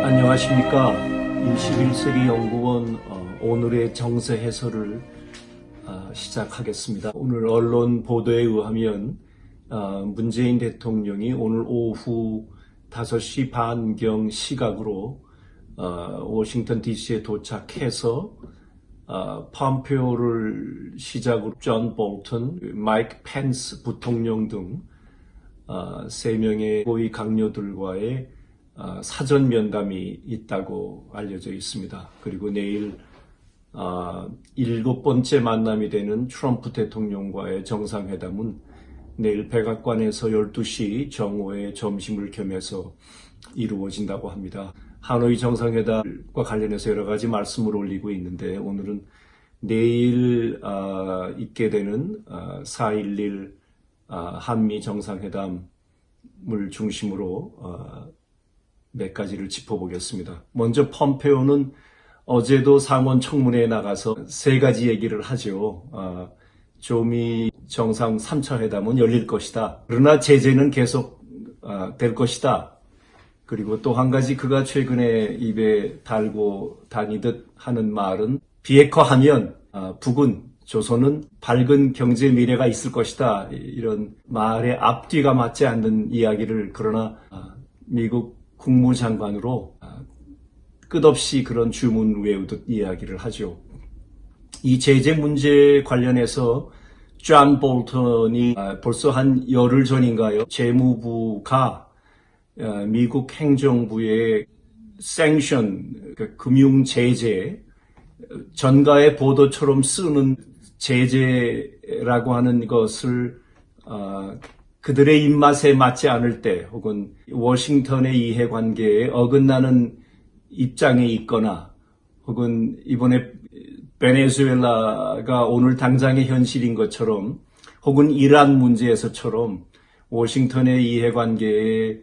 안녕하십니까. 21세기 연구원 오늘의 정세 해설을 시작하겠습니다. 오늘 언론 보도에 의하면 문재인 대통령이 오늘 오후 5시 반경 시각으로 워싱턴 DC에 도착해서 폼페오를 시작으로 존 볼턴, 마이크 펜스 부통령 등 3명의 고위 강요들과의 사전 면담이 있다고 알려져 있습니다. 그리고 내일 7번째 만남이 되는 트럼프 대통령과의 정상회담은 내일 백악관에서 12시 정오에 점심을 겸해서 이루어진다고 합니다. 하노이 정상회담과 관련해서 여러 가지 말씀을 올리고 있는데 오늘은 내일 있게 되는 4.11 한미 정상회담을 중심으로 몇 가지를 짚어보겠습니다. 먼저 폼페오는 어제도 상원 청문회에 나가서 3가지 얘기를 하죠. 조미 정상 3차 회담은 열릴 것이다. 그러나 제재는 계속 될 것이다. 그리고 또 한 가지 그가 최근에 입에 달고 다니듯 하는 말은 비핵화하면 북은 조선은 밝은 경제 미래가 있을 것이다. 이런 말에 앞뒤가 맞지 않는 이야기를 그러나 미국 국무장관으로 끝없이 그런 주문 외우듯 이야기를 하죠. 이 제재 문제 관련해서 존 볼턴이 벌써 한 열흘 전인가요? 재무부가 미국 행정부의 sanction, 금융 제재, 전가의 보도처럼 쓰는 제재라고 하는 것을 그들의 입맛에 맞지 않을 때 혹은 워싱턴의 이해관계에 어긋나는 입장에 있거나 혹은 이번에 베네수엘라가 오늘 당장의 현실인 것처럼 혹은 이란 문제에서처럼 워싱턴의 이해관계에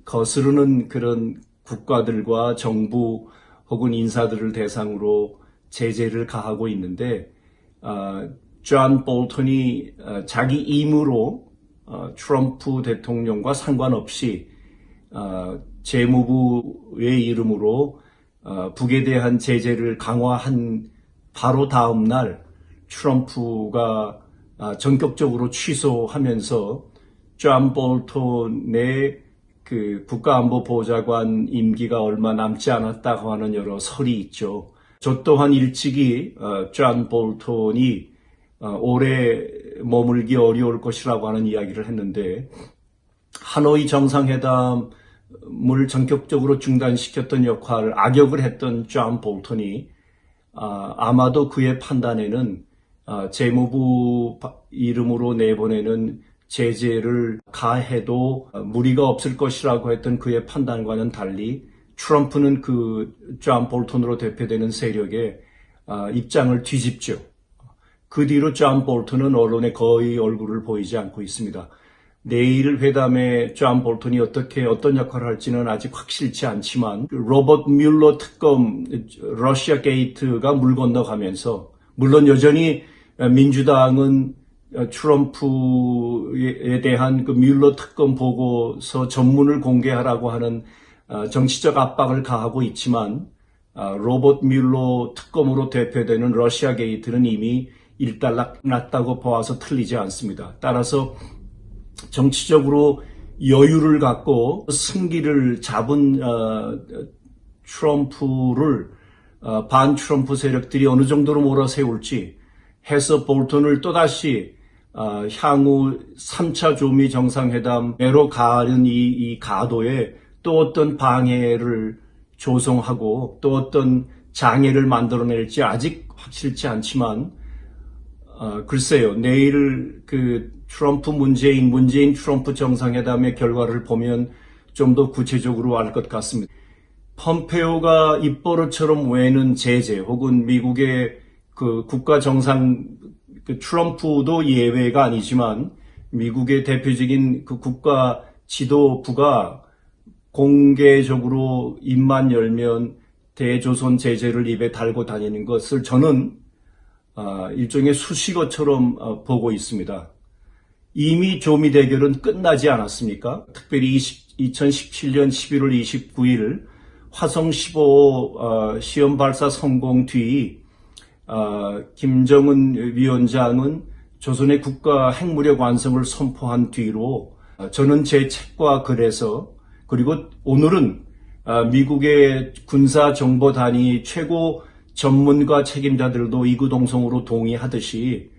거스르는 그런 국가들과 정부 혹은 인사들을 대상으로 제재를 가하고 있는데 존 볼턴이 자기 임으로 트럼프 대통령과 상관없이 재무부의 이름으로 북에 대한 제재를 강화한 바로 다음 날 트럼프가 전격적으로 취소하면서 존 볼턴의 그 국가안보보좌관 임기가 얼마 남지 않았다고 하는 여러 설이 있죠. 저 또한 일찍이 존 볼턴이 오래 머물기 어려울 것이라고 하는 이야기를 했는데 하노이 정상회담을 전격적으로 중단시켰던 역할을 악역을 했던 존 볼턴이 아마도 그의 판단에는 재무부 이름으로 내보내는 제재를 가해도 무리가 없을 것이라고 했던 그의 판단과는 달리 트럼프는 그 존 볼턴으로 대표되는 세력의 입장을 뒤집죠. 그 뒤로 존 볼턴은 언론에 거의 얼굴을 보이지 않고 있습니다. 내일 회담에 존 볼턴이 어떤 역할을 할지는 아직 확실치 않지만 로버트 뮬러 특검 러시아 게이트가 물 건너가면서 물론 여전히 민주당은 트럼프에 대한 그 뮬러 특검 보고서 전문을 공개하라고 하는 정치적 압박을 가하고 있지만 로버트 뮬러 특검으로 대표되는 러시아 게이트는 이미 일단락 났다고 보아서 틀리지 않습니다. 따라서 정치적으로 여유를 갖고 승기를 잡은 트럼프를 반 트럼프 세력들이 어느 정도로 몰아세울지 해서 볼턴을 또다시 향후 3차 조미 정상회담으로 가는 이 가도에 또 어떤 방해를 조성하고 또 어떤 장애를 만들어낼지 아직 확실치 않지만 글쎄요, 내일 그 트럼프 문재인 트럼프 정상회담의 결과를 보면 좀 더 구체적으로 알 것 같습니다. 폼페오가 입버릇처럼 외는 제재 혹은 미국의 그 국가 정상 그 트럼프도 예외가 아니지만 미국의 대표적인 그 국가 지도부가 공개적으로 입만 열면 대조선 제재를 입에 달고 다니는 것을 저는 일종의 수식어처럼 보고 있습니다. 이미 조미 대결은 끝나지 않았습니까? 특별히 2017년 11월 29일 화성 15 시험 발사 성공 뒤 김정은 위원장은 조선의 국가 핵무력 완성을 선포한 뒤로 저는 제 책과 글에서 그리고 오늘은 미국의 군사정보단위 최고 전문가 책임자들도 이구동성으로 동의하듯이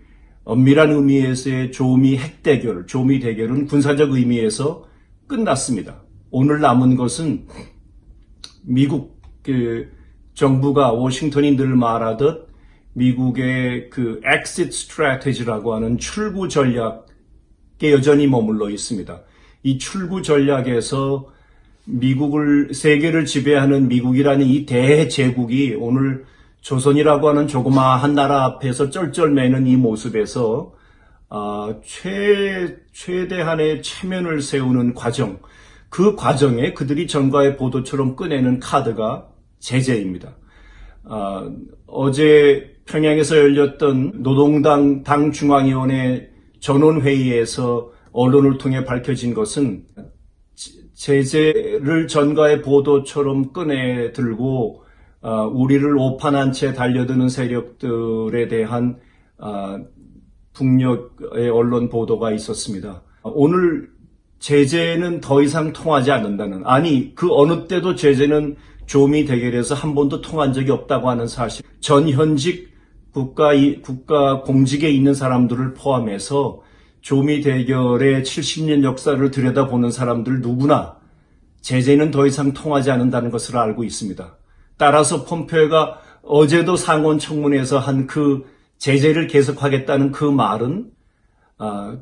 엄밀한 의미에서의 조미 핵대결, 조미 대결은 군사적 의미에서 끝났습니다. 오늘 남은 것은 미국 정부가 워싱턴이 늘 말하듯 미국의 exit strategy라고 하는 출구 전략에 여전히 머물러 있습니다. 이 출구 전략에서 세계를 지배하는 미국이라는 이 대제국이 오늘 조선이라고 하는 조그마한 나라 앞에서 쩔쩔매는 이 모습에서 최대한의 체면을 세우는 과정, 그 과정에 그들이 전과의 보도처럼 꺼내는 카드가 제재입니다. 어제 평양에서 열렸던 노동당 당중앙위원회 전원회의에서 언론을 통해 밝혀진 것은 제재를 전가의 보도처럼 꺼내 들고 우리를 오판한 채 달려드는 세력들에 대한 북녘의 언론 보도가 있었습니다. 오늘 제재는 더 이상 통하지 않는다는, 아니 그 어느 때도 제재는 조미 대결에서 한 번도 통한 적이 없다고 하는 사실, 전현직 국가 공직에 있는 사람들을 포함해서 조미 대결의 70년 역사를 들여다보는 사람들 누구나 제재는 더 이상 통하지 않는다는 것을 알고 있습니다. 따라서 폼페오가 어제도 상원 청문회에서 한 그 제재를 계속하겠다는 그 말은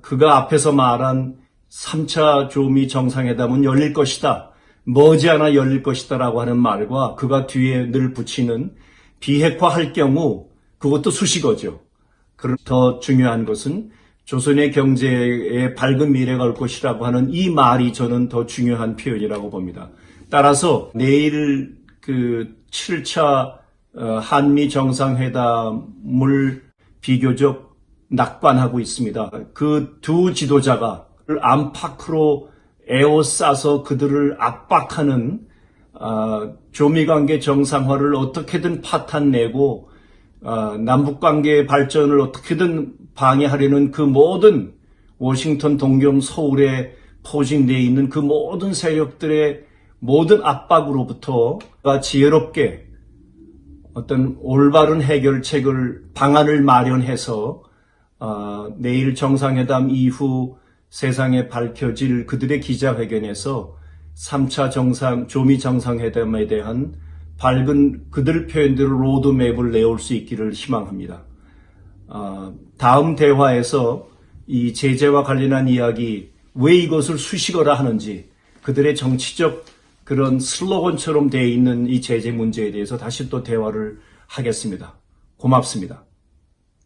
그가 앞에서 말한 3차 조미 정상회담은 열릴 것이다, 머지않아 열릴 것이다 라고 하는 말과 그가 뒤에 늘 붙이는 비핵화할 경우 그것도 수식어죠. 더 중요한 것은 조선의 경제에 밝은 미래가 올 것이라고 하는 이 말이 저는 더 중요한 표현이라고 봅니다. 따라서 내일 7차 한미 정상회담을 비교적 낙관하고 있습니다. 그 두 지도자가 안팎으로 에워싸서 그들을 압박하는 조미관계 정상화를 어떻게든 파탄내고 남북관계의 발전을 어떻게든 방해하려는 그 모든 워싱턴, 동경, 서울에 포진되어 있는 그 모든 세력들의 모든 압박으로부터 지혜롭게 어떤 올바른 해결책을, 방안을 마련해서 내일 정상회담 이후 세상에 밝혀질 그들의 기자회견에서 3차 조미 정상회담에 대한 밝은 그들 표현대로 로드맵을 내올 수 있기를 희망합니다. 다음 대화에서 이 제재와 관련한 이야기, 왜 이것을 수식어라 하는지, 그들의 정치적 그런 슬로건처럼 되어 있는 이 제재 문제에 대해서 다시 또 대화를 하겠습니다. 고맙습니다.